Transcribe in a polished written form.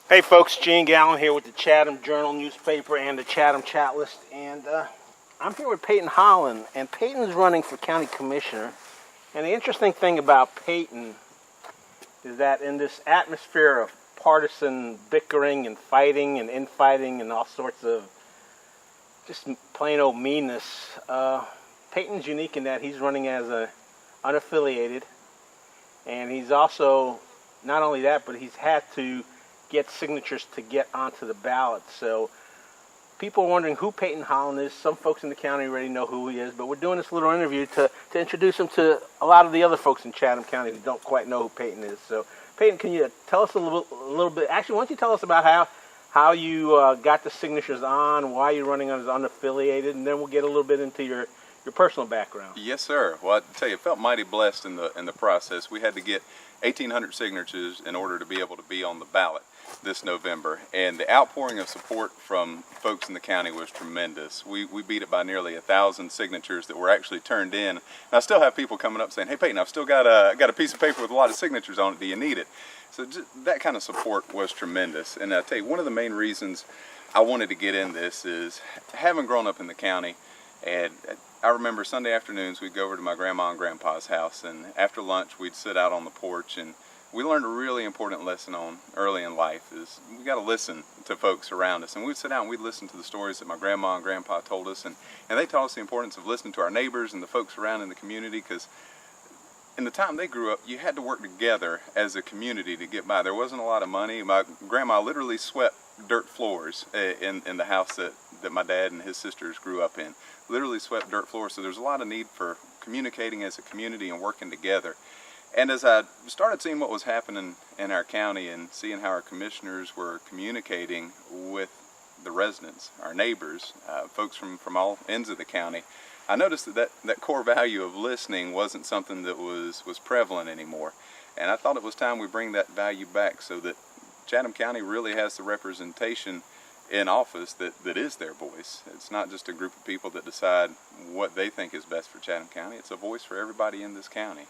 Hey folks, Gene Gallen here with the Chatham Journal newspaper and the Chatham Chat List, and I'm here with Peyton Holland, and Peyton's running for county commissioner. And the interesting thing about Peyton is that in this atmosphere of partisan bickering and fighting and infighting and all sorts of just plain old meanness, Peyton's unique in that he's running as a unaffiliated, and he's also, not only that, but he's had to get signatures to get onto the ballot. So people are wondering who Peyton Holland is. Some folks in the county already know who he is, but we're doing this little interview to introduce him to a lot of the other folks in Chatham County who don't quite know who Peyton is. So Peyton, can you tell us a little bit, actually why don't you tell us about how you got the signatures on, why you're running on as unaffiliated, and then we'll get a little bit into your personal background. Yes, sir. Well, I tell you, I felt mighty blessed in the process. We had to get 1,800 signatures in order to be able to be on the ballot this November, and the outpouring of support from folks in the county was tremendous. We beat it by nearly 1,000 signatures that were actually turned in. And I still have people coming up saying, "Hey Peyton, I've still got a piece of paper with a lot of signatures on it. Do you need it?" So just, that kind of support was tremendous. And I tell you, one of the main reasons I wanted to get in this is having grown up in the county. And I remember Sunday afternoons we'd go over to my grandma and grandpa's house, and after lunch we'd sit out on the porch, and we learned a really important lesson on early in life is we got to listen to folks around us. And we'd sit down and we'd listen to the stories that my grandma and grandpa told us, and they taught us the importance of listening to our neighbors and the folks around in the community, because in the time they grew up, you had to work together as a community to get by. There wasn't a lot of money. My grandma literally swept dirt floors in the house that my dad and his sisters grew up in. Literally swept dirt floors. So there's a lot of need for communicating as a community and working together. And as I started seeing what was happening in our county and seeing how our commissioners were communicating with the residents, our neighbors, folks from all ends of the county, I noticed that core value of listening wasn't something that was prevalent anymore. And I thought it was time we bring that value back so that Chatham County really has the representation in office that is their voice. It's not just a group of people that decide what they think is best for Chatham County. It's a voice for everybody in this county.